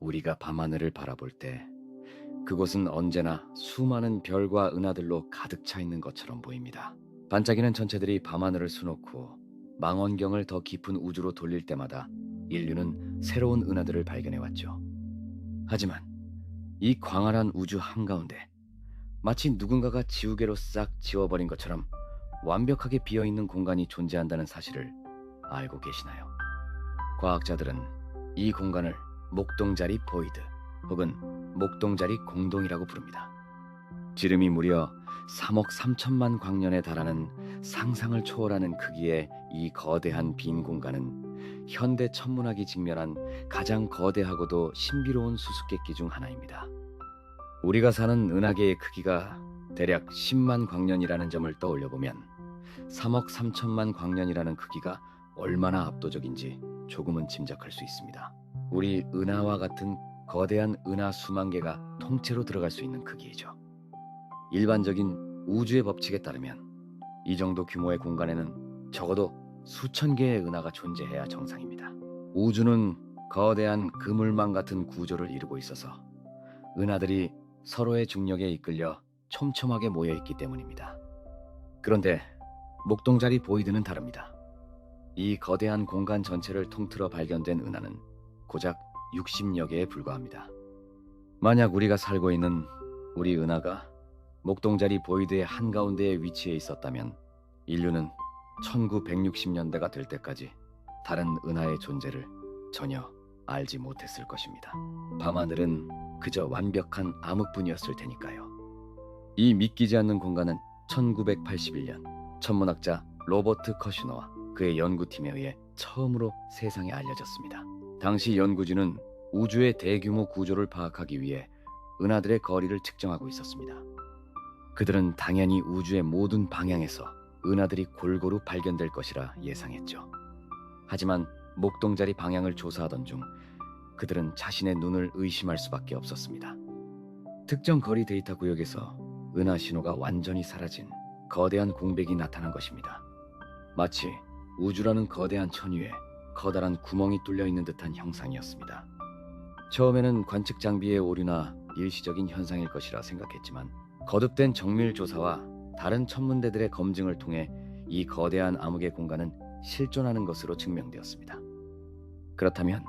우리가 밤하늘을 바라볼 때 그곳은 언제나 수많은 별과 은하들로 가득 차 있는 것처럼 보입니다. 반짝이는 천체들이 밤하늘을 수놓고 망원경을 더 깊은 우주로 돌릴 때마다 인류는 새로운 은하들을 발견해왔죠. 하지만 이 광활한 우주 한가운데 마치 누군가가 지우개로 싹 지워버린 것처럼 완벽하게 비어있는 공간이 존재한다는 사실을 알고 계시나요? 과학자들은 이 공간을 목동자리 보이드 혹은 목동자리 공동이라고 부릅니다. 지름이 무려 3억 3천만 광년에 달하는 상상을 초월하는 크기의 이 거대한 빈 공간은 현대 천문학이 직면한 가장 거대하고도 신비로운 수수께끼 중 하나입니다. 우리가 사는 은하계의 크기가 대략 10만 광년이라는 점을 떠올려보면 3억 3천만 광년이라는 크기가 얼마나 압도적인지 조금은 짐작할 수 있습니다. 우리 은하와 같은 거대한 은하 수만 개가 통째로 들어갈 수 있는 크기이죠. 일반적인 우주의 법칙에 따르면 이 정도 규모의 공간에는 적어도 수천 개의 은하가 존재해야 정상입니다. 우주는 거대한 그물망 같은 구조를 이루고 있어서 은하들이 서로의 중력에 이끌려 촘촘하게 모여 있기 때문입니다. 그런데 목동자리 보이드는 다릅니다. 이 거대한 공간 전체를 통틀어 발견된 은하는 고작 60여 개에 불과합니다. 만약 우리가 살고 있는 우리 은하가 목동자리 보이드의 한가운데에 위치해 있었다면 인류는 1960년대가 될 때까지 다른 은하의 존재를 전혀 알지 못했을 것입니다. 밤하늘은 그저 완벽한 암흑뿐이었을 테니까요. 이 믿기지 않는 공간은 1981년 천문학자 로버트 커슈너와 그의 연구팀에 의해 처음으로 세상에 알려졌습니다. 당시 연구진은 우주의 대규모 구조를 파악하기 위해 은하들의 거리를 측정하고 있었습니다. 그들은 당연히 우주의 모든 방향에서 은하들이 골고루 발견될 것이라 예상했죠. 하지만 목동자리 방향을 조사하던 중 그들은 자신의 눈을 의심할 수밖에 없었습니다. 특정 거리 데이터 구역에서 은하 신호가 완전히 사라진 거대한 공백이 나타난 것입니다. 마치 우주라는 거대한 천위에 커다란 구멍이 뚫려 있는 듯한 형상이었습니다. 처음에는 관측 장비의 오류나 일시적인 현상일 것이라 생각했지만 거듭된 정밀 조사와 다른 천문대들의 검증을 통해 이 거대한 암흑의 공간은 실존하는 것으로 증명되었습니다. 그렇다면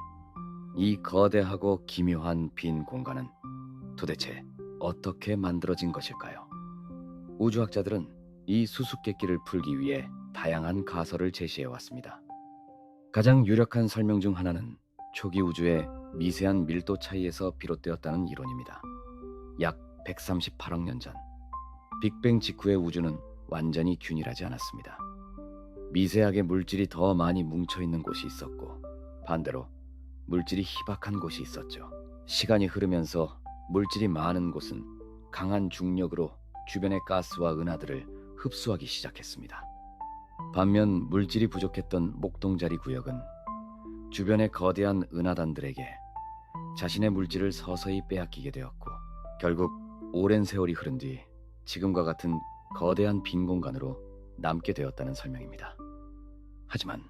이 거대하고 기묘한 빈 공간은 도대체 어떻게 만들어진 것일까요? 우주학자들은 이 수수께끼를 풀기 위해 다양한 가설을 제시해 왔습니다. 가장 유력한 설명 중 하나는 초기 우주의 미세한 밀도 차이에서 비롯되었다는 이론입니다. 약 138억 년 전, 빅뱅 직후의 우주는 완전히 균일하지 않았습니다. 미세하게 물질이 더 많이 뭉쳐있는 곳이 있었고 반대로 물질이 희박한 곳이 있었죠. 시간이 흐르면서 물질이 많은 곳은 강한 중력으로 주변의 가스와 은하들을 흡수하기 시작했습니다. 반면 물질이 부족했던 목동자리 구역은 주변의 거대한 은하단들에게 자신의 물질을 서서히 빼앗기게 되었고 결국 오랜 세월이 흐른 뒤 지금과 같은 거대한 빈 공간으로 남게 되었다는 설명입니다. 하지만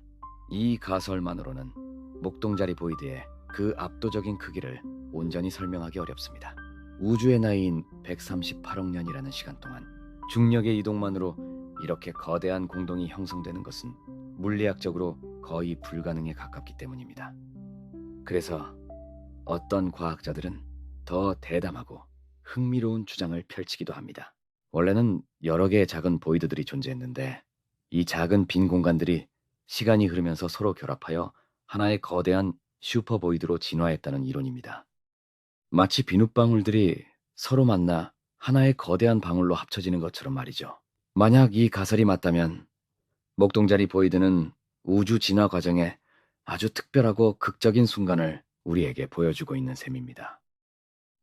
이 가설만으로는 목동자리 보이드의 그 압도적인 크기를 온전히 설명하기 어렵습니다. 우주의 나이인 138억 년이라는 시간 동안 중력의 이동만으로 이렇게 거대한 공동이 형성되는 것은 물리학적으로 거의 불가능에 가깝기 때문입니다. 그래서 어떤 과학자들은 더 대담하고 흥미로운 주장을 펼치기도 합니다. 원래는 여러 개의 작은 보이드들이 존재했는데 이 작은 빈 공간들이 시간이 흐르면서 서로 결합하여 하나의 거대한 슈퍼보이드로 진화했다는 이론입니다. 마치 비눗방울들이 서로 만나 하나의 거대한 방울로 합쳐지는 것처럼 말이죠. 만약 이 가설이 맞다면 목동자리 보이드는 우주 진화 과정에 아주 특별하고 극적인 순간을 우리에게 보여주고 있는 셈입니다.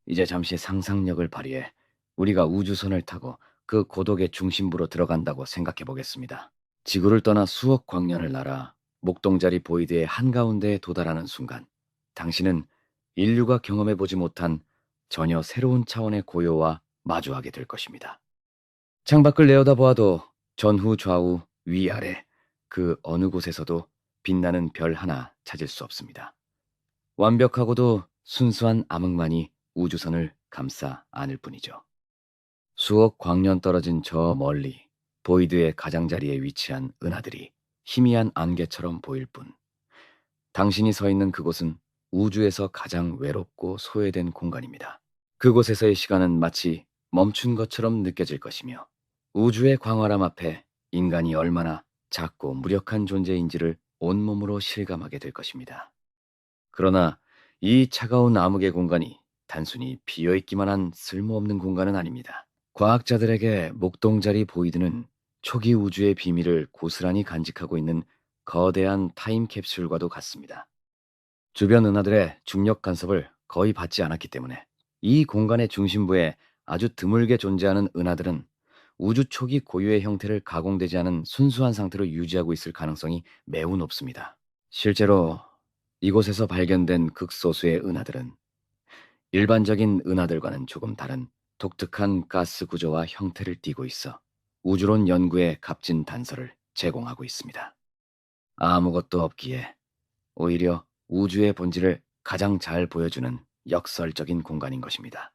이제 잠시 상상력을 발휘해 우리가 우주선을 타고 그 고독의 중심부로 들어간다고 생각해 보겠습니다. 지구를 떠나 수억 광년을 날아 목동자리 보이드의 한가운데에 도달하는 순간 당신은 인류가 경험해보지 못한 전혀 새로운 차원의 고요와 마주하게 될 것입니다. 창밖을 내어다보아도 전후 좌우 위아래 그 어느 곳에서도 빛나는 별 하나 찾을 수 없습니다. 완벽하고도 순수한 암흑만이 우주선을 감싸 안을 뿐이죠. 수억 광년 떨어진 저 멀리 보이드의 가장자리에 위치한 은하들이 희미한 안개처럼 보일 뿐, 당신이 서 있는 그곳은 우주에서 가장 외롭고 소외된 공간입니다. 그곳에서의 시간은 마치 멈춘 것처럼 느껴질 것이며, 우주의 광활함 앞에 인간이 얼마나 작고 무력한 존재인지를 온몸으로 실감하게 될 것입니다. 그러나 이 차가운 암흑의 공간이 단순히 비어있기만 한 쓸모없는 공간은 아닙니다. 과학자들에게 목동자리 보이드는 초기 우주의 비밀을 고스란히 간직하고 있는 거대한 타임캡슐과도 같습니다. 주변 은하들의 중력 간섭을 거의 받지 않았기 때문에 이 공간의 중심부에 아주 드물게 존재하는 은하들은 우주 초기 고유의 형태를 가공되지 않은 순수한 상태로 유지하고 있을 가능성이 매우 높습니다. 실제로 이곳에서 발견된 극소수의 은하들은 일반적인 은하들과는 조금 다른 독특한 가스 구조와 형태를 띠고 있어 우주론 연구에 값진 단서를 제공하고 있습니다. 아무것도 없기에 오히려 우주의 본질을 가장 잘 보여주는 역설적인 공간인 것입니다.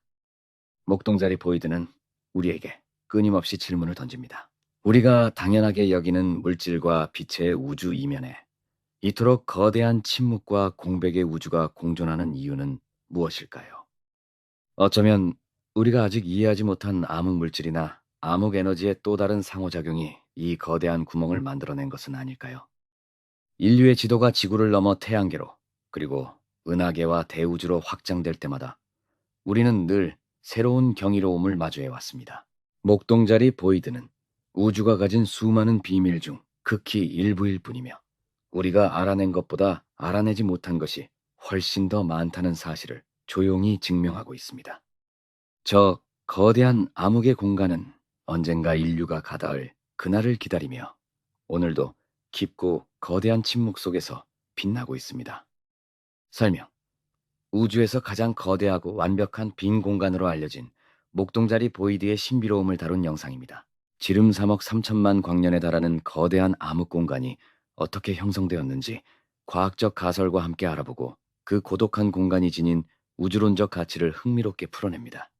목동자리 보이드는 우리에게 끊임없이 질문을 던집니다. 우리가 당연하게 여기는 물질과 빛의 우주 이면에 이토록 거대한 침묵과 공백의 우주가 공존하는 이유는 무엇일까요? 어쩌면 우리가 아직 이해하지 못한 암흑 물질이나 암흑 에너지의 또 다른 상호작용이 이 거대한 구멍을 만들어낸 것은 아닐까요? 인류의 지도가 지구를 넘어 태양계로, 그리고 은하계와 대우주로 확장될 때마다 우리는 늘 새로운 경이로움을 마주해 왔습니다. 목동자리 보이드는 우주가 가진 수많은 비밀 중 극히 일부일 뿐이며, 우리가 알아낸 것보다 알아내지 못한 것이 훨씬 더 많다는 사실을 조용히 증명하고 있습니다. 저 거대한 암흑의 공간은 언젠가 인류가 가닿을 그날을 기다리며 오늘도 깊고 거대한 침묵 속에서 빛나고 있습니다. 설명. 우주에서 가장 거대하고 완벽한 빈 공간으로 알려진 목동자리 보이드의 신비로움을 다룬 영상입니다. 지름 3억 3천만 광년에 달하는 거대한 암흑 공간이 어떻게 형성되었는지 과학적 가설과 함께 알아보고, 그 고독한 공간이 지닌 우주론적 가치를 흥미롭게 풀어냅니다.